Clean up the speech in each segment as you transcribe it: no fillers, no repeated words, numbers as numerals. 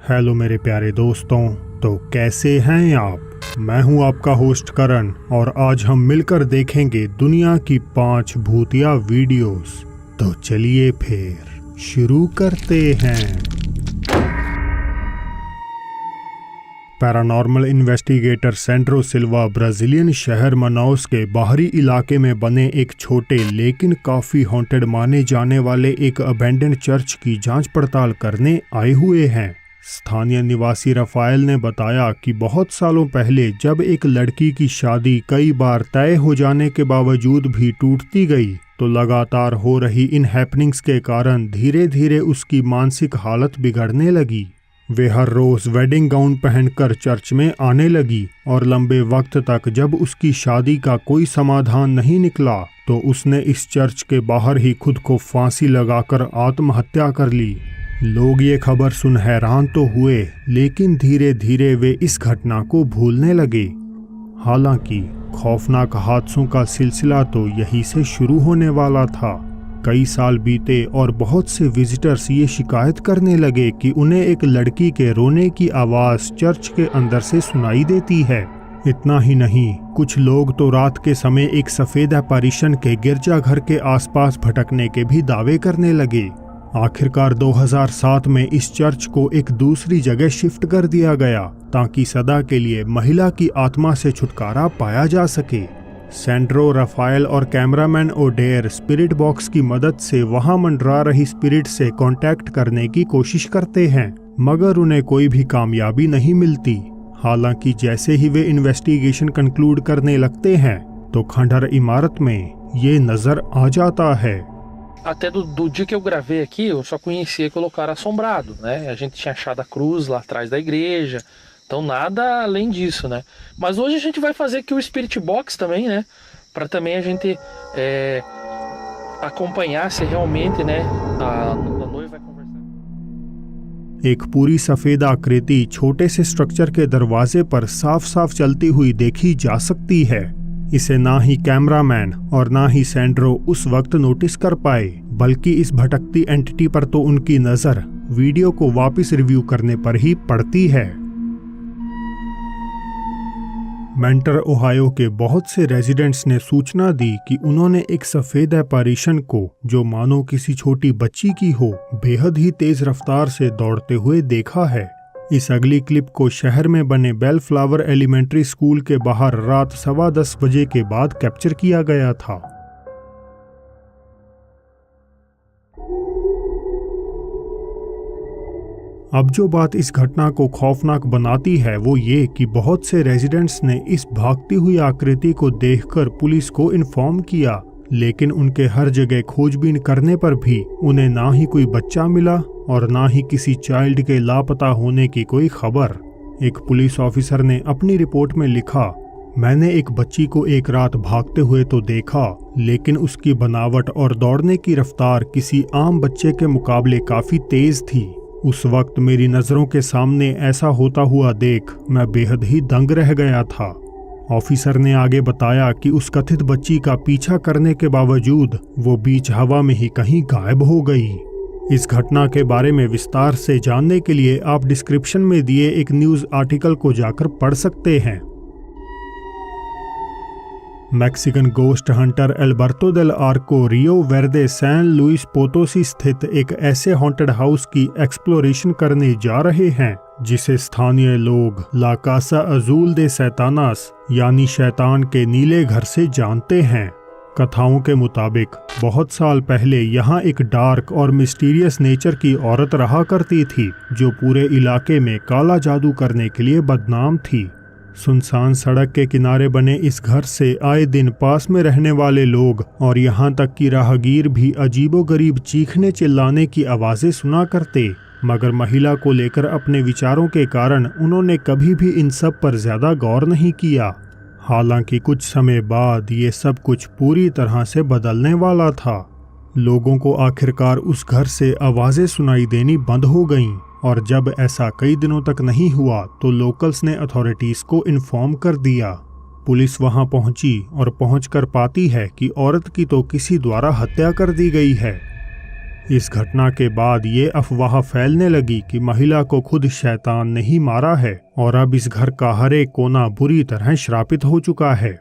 Hello मेरे प्यारे दोस्तों, तो कैसे हैं आप। मैं हूं आपका होस्ट करण और आज हम मिलकर देखेंगे दुनिया की 5 भूतिया वीडियोस। तो चलिए फिर शुरू करते हैं। पैरानॉर्मल इन्वेस्टिगेटर सेंड्रो सिल्वा ब्राजीलियन शहर मनाउस के बाहरी इलाके में बने एक छोटे लेकिन काफ़ी हॉन्टेड माने जाने वाले एक अबैंडन्ड चर्च की जांच पड़ताल करने आए हुए हैं। स्थानीय निवासी रफाएल ने बताया कि बहुत सालों पहले जब एक लड़की की शादी कई बार तय हो जाने के बावजूद भी टूटती गई, तो लगातार हो रही इन हैपनिंग्स के कारण धीरे धीरे उसकी मानसिक हालत बिगड़ने लगी। वे हर रोज वेडिंग गाउन पहनकर चर्च में आने लगी और लंबे वक्त तक जब उसकी शादी का कोई समाधान नहीं निकला तो उसने इस चर्च के बाहर ही खुद को फांसी लगाकर आत्महत्या कर ली। लोग ये खबर सुन हैरान तो हुए, लेकिन धीरे धीरे वे इस घटना को भूलने लगे। हालांकि खौफनाक हादसों का सिलसिला तो यहीं से शुरू होने वाला था। कई साल बीते और बहुत से विजिटर्स ये शिकायत करने लगे कि उन्हें एक लड़की के रोने की आवाज़ चर्च के अंदर से सुनाई देती है। इतना ही नहीं, कुछ लोग तो रात के समय एक सफ़ेद अपैरिशन के गिरजाघर के आसपास भटकने के भी दावे करने लगे। आखिरकार 2007 में इस चर्च को एक दूसरी जगह शिफ्ट कर दिया गया ताकि सदा के लिए महिला की आत्मा से छुटकारा पाया जा सके। सेंड्रो, रफाएल और कैमरामैन ओडेयर स्पिरिट बॉक्स की मदद से वहां मंडरा रही स्पिरिट से कांटेक्ट करने की कोशिश करते हैं, मगर उन्हें कोई भी कामयाबी नहीं मिलती। हालांकि जैसे ही वे इन्वेस्टिगेशन कंक्लूड करने लगते हैं तो खंडहर इमारत में ये नजर आ जाता है। Até do dia que eu gravei aqui, eu só conhecia aquele lugar assombrado, né? A gente tinha achado a cruz lá atrás da igreja, então nada além disso, né? Mas hoje a gente vai fazer aqui o Spirit Box também, né? Para também a gente acompanhar se realmente, né, a noiva vai conversar। एक पूरी सफेद आकृति छोटे से structure के दरवाजे पर साफ साफ चलती हुई देखी जा सकती है। इसे ना ही कैमरामैन और ना ही सेंड्रो उस वक्त नोटिस कर पाए, बल्कि इस भटकती एंटिटी पर तो उनकी नज़र वीडियो को वापस रिव्यू करने पर ही पड़ती है। मेंटर ओहायो के बहुत से रेजिडेंट्स ने सूचना दी कि उन्होंने एक सफ़ेद अपैरिशन को, जो मानो किसी छोटी बच्ची की हो, बेहद ही तेज रफ्तार से दौड़ते हुए देखा है। इस अगली क्लिप को शहर में बने बेल फ्लावर एलिमेंट्री स्कूल के बाहर रात 10:15 बजे के बाद कैप्चर किया गया था। अब जो बात इस घटना को खौफनाक बनाती है वो ये कि बहुत से रेजिडेंट्स ने इस भागती हुई आकृति को देखकर पुलिस को इन्फॉर्म किया, लेकिन उनके हर जगह खोजबीन करने पर भी उन्हें ना ही कोई बच्चा मिला और ना ही किसी चाइल्ड के लापता होने की कोई खबर। एक पुलिस ऑफिसर ने अपनी रिपोर्ट में लिखा, मैंने एक बच्ची को एक रात भागते हुए तो देखा, लेकिन उसकी बनावट और दौड़ने की रफ्तार किसी आम बच्चे के मुकाबले काफी तेज थी। उस वक्त मेरी नजरों के सामने ऐसा होता हुआ देख मैं बेहद ही दंग रह गया था। ऑफिसर ने आगे बताया कि उस कथित बच्ची का पीछा करने के बावजूद वो बीच हवा में ही कहीं गायब हो गई। इस घटना के बारे में विस्तार से जानने के लिए आप डिस्क्रिप्शन में दिए एक न्यूज़ आर्टिकल को जाकर पढ़ सकते हैं। Mexican ghost hunter Alberto Del Arco Rio Verde San Luis Potosi स्थित एक ऐसे हॉन्टेड हाउस की एक्सप्लोरेशन करने जा रहे हैं जिसे स्थानीय लोग ला कासा अजूल दे सैतानास यानी शैतान के नीले घर से जानते हैं। कथाओं के मुताबिक बहुत साल पहले यहाँ एक डार्क और मिस्टीरियस नेचर की औरत रहा करती थी जो पूरे इलाके में काला जादू करने के लिए बदनाम थी। सुनसान सड़क के किनारे बने इस घर से आए दिन पास में रहने वाले लोग और यहाँ तक कि राहगीर भी अजीबोगरीब चीखने चिल्लाने की आवाज़ें सुना करते, मगर महिला को लेकर अपने विचारों के कारण उन्होंने कभी भी इन सब पर ज़्यादा गौर नहीं किया। हालांकि कुछ समय बाद ये सब कुछ पूरी तरह से बदलने वाला था। लोगों को आखिरकार उस घर से आवाज़ें सुनाई देनी बंद हो गईं और जब ऐसा कई दिनों तक नहीं हुआ तो लोकल्स ने अथॉरिटीज़ को इन्फॉर्म कर दिया। पुलिस वहां पहुंची और पहुंचकर पाती है कि औरत की तो किसी द्वारा हत्या कर दी गई है। इस घटना के बाद ये अफवाह फैलने लगी कि महिला को खुद शैतान ने ही मारा है और अब इस घर का हर एक कोना बुरी तरह श्रापित हो चुका है।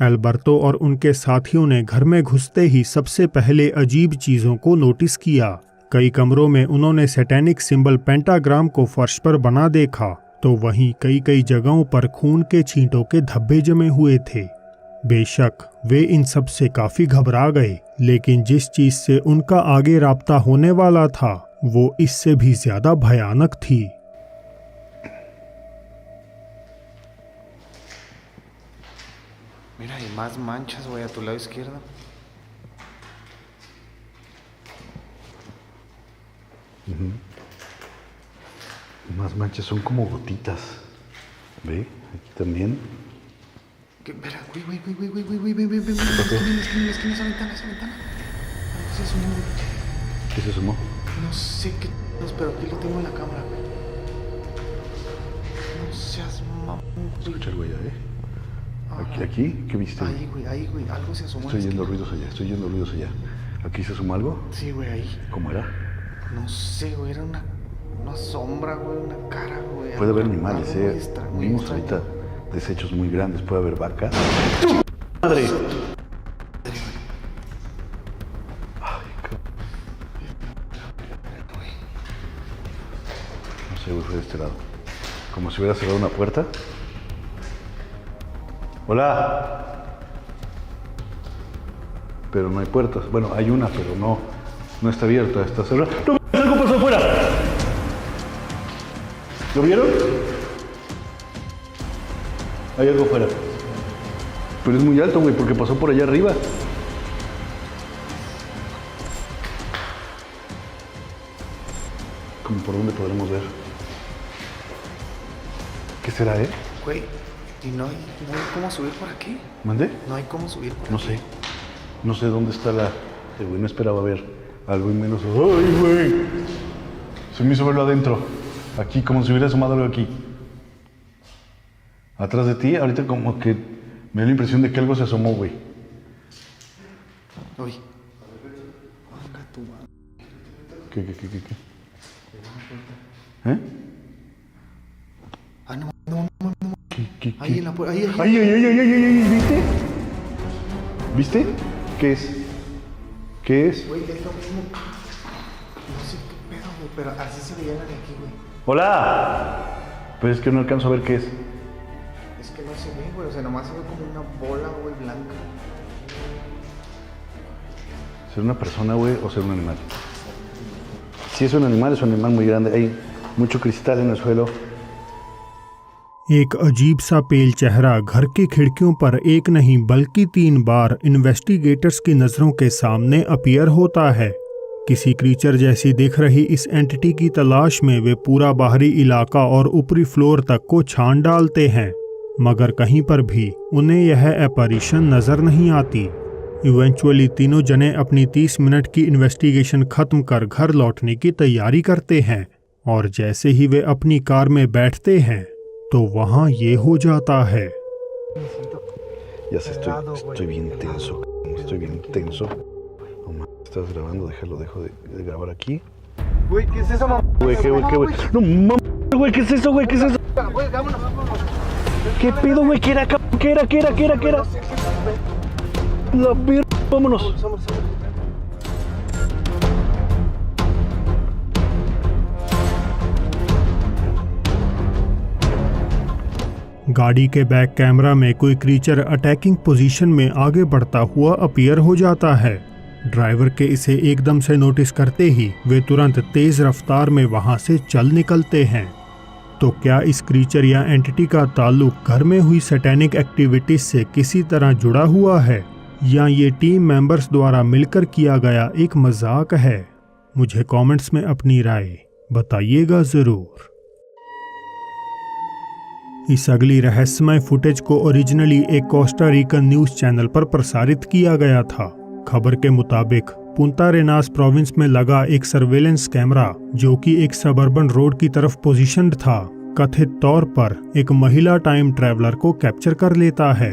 एल्बर्टो और उनके साथियों ने घर में घुसते ही सबसे पहले अजीब चीजों को नोटिस किया। कई कमरों में उन्होंने सैटेनिक सिंबल पेंटाग्राम को फर्श पर बना देखा, तो वहीं कई कई जगहों पर खून के छींटों के धब्बे जमे हुए थे। बेशक वे इन सब से काफी घबरा गए, लेकिन जिस चीज से उनका आगे राब्ता होने वाला था वो इससे भी ज्यादा भयानक थी। Mira, hay más manchas, güey, a tu lado izquierdo. Más manchas, son como gotitas. ¿Ve? Aquí también. ¿Qué? Espera, güey, ven, la esquina, esa ventana. Algo se asomó, güey. ¿Qué se asomó? No sé qué, pero aquí lo tengo en la cámara, güey. No seas mamón, güey. Escucha el güey, ¿Aquí? ¿Qué viste? Ahí, güey, algo se asomó. Estoy oyendo ruidos allá. ¿Aquí se asomó algo? Sí, güey, ahí. ¿Cómo era? No sé, güey, era una sombra, güey, una cara, güey. Puede haber animales, muy Vimos extraño. ahorita desechos muy grandes, puede haber vacas. ¡Madre! No sé, güey, fue de este lado. Como si hubiera cerrado una puerta. ¡Hola! Pero no hay puertas. Bueno, hay una, pero no está abierta, está cerrada. ¡No! ¡Algo pasó afuera! ¿Lo vieron? Hay algo afuera. Pero es muy alto, güey, porque pasó por allá arriba. ¿Cómo por dónde podremos ver? ¿Qué será, Güey, ¿y no hay cómo subir por aquí? ¿Mandé? No hay cómo subir por No aquí. sé. No sé dónde está el güey no esperaba ver algo y menos. ¡Ay, güey! Se me hizo verlo adentro. Aquí, como si hubiera asomado algo aquí. Atrás de ti, ahorita como que me da la impresión de que algo se asomó, güey. Uy. Venga, tu madre. ¿Qué? ¿Eh? Ah, no. ¿Qué? Ahí en la puerta, ahí. ¡Ay! ¿Viste? ¿Viste? ¿Qué es? Güey, es lo mismo. No sé qué pedo, güey, pero así se veía la de aquí, güey. ¡Hola! Pues es que no alcanzo a ver qué es. Es que no se ve, güey, o sea, nomás se ve como una bola, güey, blanca. ¿Ser una persona, güey, o ser un animal? Si es un animal muy grande. Hay mucho cristal en el suelo. एक अजीब सा पेल चेहरा घर की खिड़कियों पर एक नहीं बल्कि 3 बार इन्वेस्टिगेटर्स की नज़रों के सामने अपीयर होता है। किसी क्रीचर जैसी दिख रही इस एंटिटी की तलाश में वे पूरा बाहरी इलाका और ऊपरी फ्लोर तक को छान डालते हैं, मगर कहीं पर भी उन्हें यह एपarition नज़र नहीं आती। इवेंचुअली तीनों जने अपनी 30 मिनट की इन्वेस्टिगेशन खत्म कर घर लौटने की तैयारी करते हैं, और जैसे ही वे अपनी कार में बैठते हैं तो वहाँ ये हो जाता है। Ya sé, estoy bien tenso. Estoy bien tenso. No mames, estás grabando, dejo de grabar aquí. Güey, ¿qué es eso, mamá? Güey, ¿qué, güey? No mames, güey, ¿qué es eso, güey? ¿Qué es eso? Güey, vámonos. ¿Qué pedo, güey? ¿Qué era? ¿Qué era? La verga, vámonos. गाड़ी के back camera में कोई creature attacking position में आगे बढ़ता हुआ appear हो जाता है। ड्राइवर के इसे एकदम से नोटिस करते ही वे तुरंत तेज रफ्तार में वहां से चल निकलते हैं। तो क्या इस क्रीचर या एंटिटी का ताल्लुक घर में हुई सैटेनिक एक्टिविटीज से किसी तरह जुड़ा हुआ है, या ये टीम मेंबर्स द्वारा मिलकर किया गया एक मजाक है? मुझे कमेंट्स में अपनी राय बताइएगा जरूर। इस अगली रहस्यमय फुटेज को ओरिजिनली एक कोस्टा रिकन न्यूज चैनल पर प्रसारित किया गया था। खबर के मुताबिक पुंता रेनास प्रोविंस में लगा एक सर्वेलेंस कैमरा, जो कि एक सबर्बन रोड की तरफ पोजीशन्ड था, कथित तौर पर एक महिला टाइम ट्रैवलर को कैप्चर कर लेता है।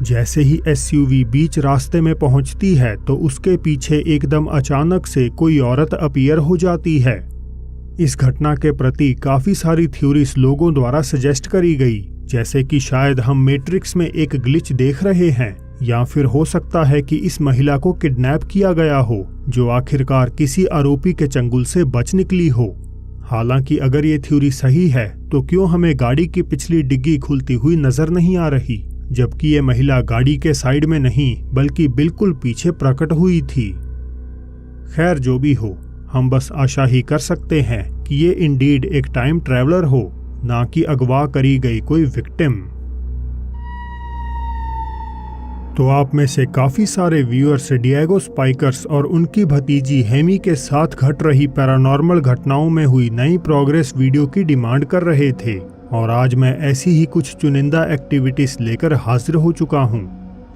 जैसे ही एसयूवी बीच रास्ते में पहुंचती है तो उसके पीछे एकदम अचानक से कोई औरत अपीयर हो जाती है। इस घटना के प्रति काफी सारी थ्योरीज लोगों द्वारा सजेस्ट करी गई, जैसे कि शायद हम मैट्रिक्स में एक ग्लिच देख रहे हैं, या फिर हो सकता है कि इस महिला को किडनैप किया गया हो, जो आखिरकार किसी आरोपी के चंगुल से बच निकली हो। हालांकि अगर ये थ्योरी सही है तो क्यों हमें गाड़ी की पिछली डिग्गी खुलती हुई नजर नहीं आ रही, जबकि ये महिला गाड़ी के साइड में नहीं बल्कि बिल्कुल पीछे प्रकट हुई थी। खैर जो भी हो, हम बस आशा ही कर सकते हैं कि ये इंडीड एक टाइम ट्रैवलर हो, ना कि अगवा करी गई कोई विक्टिम। तो आप में से काफी सारे व्यूअर्स डिएगो स्पाइकर्स और उनकी भतीजी हेमी के साथ घट रही पैरानॉर्मल घटनाओं में हुई नई प्रोग्रेस वीडियो की डिमांड कर रहे थे, और आज मैं ऐसी ही कुछ चुनिंदा एक्टिविटीज लेकर हाजिर हो चुका हूं।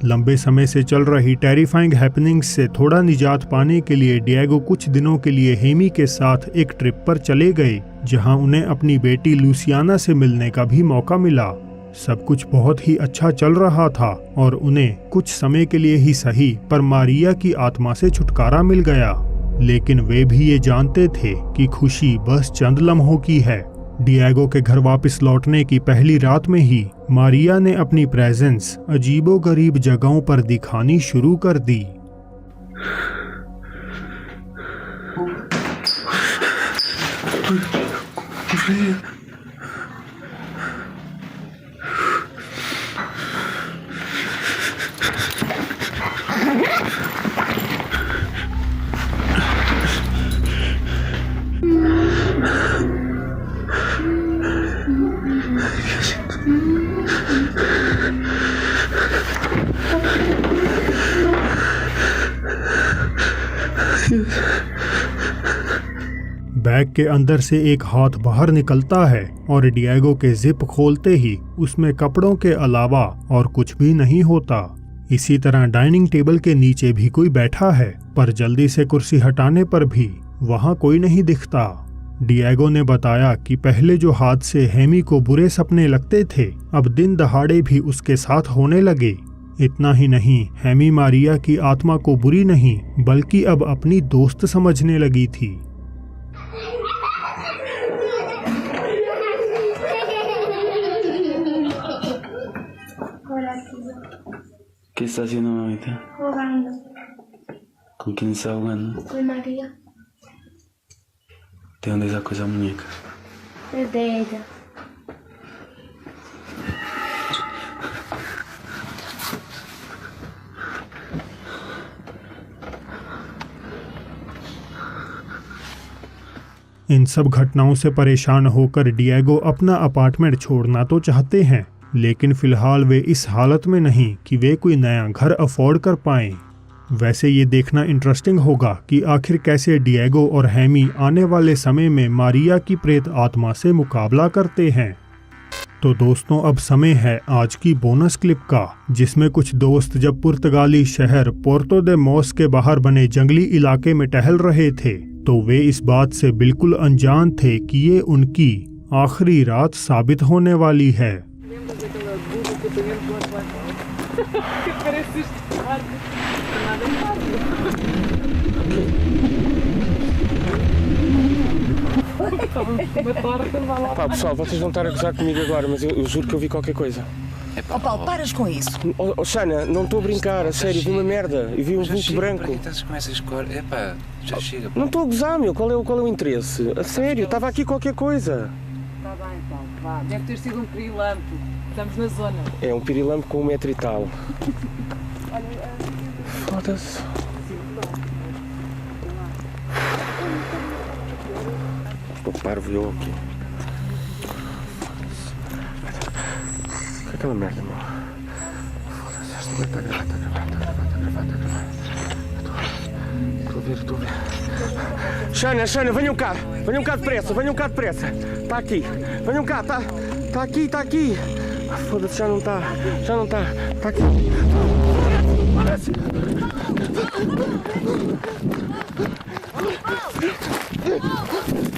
लंबे समय से चल रही टेरिफाइंग हैपनिंग्स से थोड़ा निजात पाने के लिए डिएगो कुछ दिनों के लिए हेमी के साथ एक ट्रिप पर चले गए, जहां उन्हें अपनी बेटी लूसियाना से मिलने का भी मौका मिला। सब कुछ बहुत ही अच्छा चल रहा था और उन्हें कुछ समय के लिए ही सही पर मारिया की आत्मा से छुटकारा मिल गया, लेकिन वे भी ये जानते थे कि खुशी बस चंद लम्हों की है। डिएगो के घर वापस लौटने की पहली रात में ही मारिया ने अपनी प्रेजेंस अजीबोगरीब जगहों पर दिखानी शुरू कर दी। बैग के अंदर से एक हाथ बाहर निकलता है और डिएगो के जिप खोलते ही उसमें कपड़ों के अलावा और कुछ भी नहीं होता। इसी तरह डाइनिंग टेबल के नीचे भी कोई बैठा है, पर जल्दी से कुर्सी हटाने पर भी वहां कोई नहीं दिखता। डिएगो ने बताया कि पहले जो हादसे हेमी को बुरे सपने लगते थे, अब दिन दहाड़े भी उसके साथ होने लगे। इतना ही नहीं, हेमी मारिया की आत्मा को बुरी नहीं बल्कि अब अपनी दोस्त समझने लगी थी। ¿Qué está haciendo, mamita? Jugando ¿Con quién está jugando? con María, ¿De dónde sacó esa muñeca? es de ella. इन सब घटनाओं से परेशान होकर डिएगो अपना अपार्टमेंट छोड़ना तो चाहते हैं, लेकिन फिलहाल वे इस हालत में नहीं कि वे कोई नया घर अफोर्ड कर पाएं। वैसे ये देखना इंटरेस्टिंग होगा कि आखिर कैसे डिएगो और हेमी आने वाले समय में मारिया की प्रेत आत्मा से मुकाबला करते हैं। तो दोस्तों, अब समय है आज की बोनस क्लिप का, जिसमें कुछ दोस्त जब पुर्तगाली शहर पोर्तो दे मोस के बाहर बने जंगली इलाके में टहल रहे थे, तो वे इस बात से बिल्कुल अनजान थे कि ये उनकी आखिरी रात साबित होने वाली है। Pá, pessoal, vocês vão estar a gozar comigo agora, mas eu juro que eu vi qualquer coisa. Oh Paulo, paras com isso. Oh, Xana, não estou a brincar, a sério, vi uma merda. Eu vi um vulto branco. Para que estás com essas cores? Epá, já chega. Não estou a gozar, meu. Qual é o interesse? A sério, estava aqui qualquer coisa. Está bem, Paulo, vá. Deve ter sido um pirilampo. Estamos na zona. É um pirilampo com 1 metro e tal. Foda-se. Estou parvo eu aqui. O que é aquela merda, meu? Foda-se, esta mulher está a gravar, está a gravar, está a gravar, está a gravar, está a gravar. Estou a ver, estou a ver. Xana, venham cá depressa, Está aqui, venham cá, está aqui. Ah, foda-se, já não está, está aqui. Foda-se.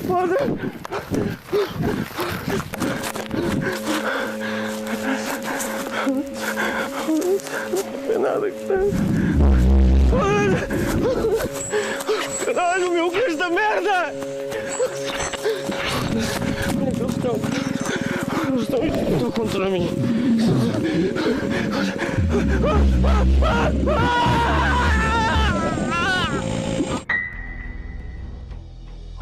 Foda-se. nada, caralho. Caralho, meu, que é esta merda? Eles estão contra mim.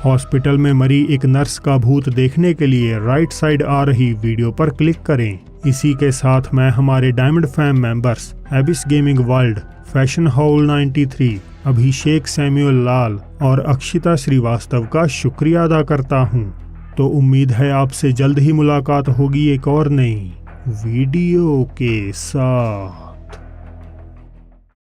Hospital में मरी एक nurse का भूत देखने के लिए right side आ रही video पर क्लिक करें। इसी के साथ मैं हमारे diamond fam members Abis gaming world, fashion haul 93, Abhishek Samuel Lal और अक्षिता श्रीवास्तव का शुक्रिया अदा करता हूँ। तो उम्मीद है आपसे जल्द ही मुलाकात होगी एक और नई वीडियो के साथ।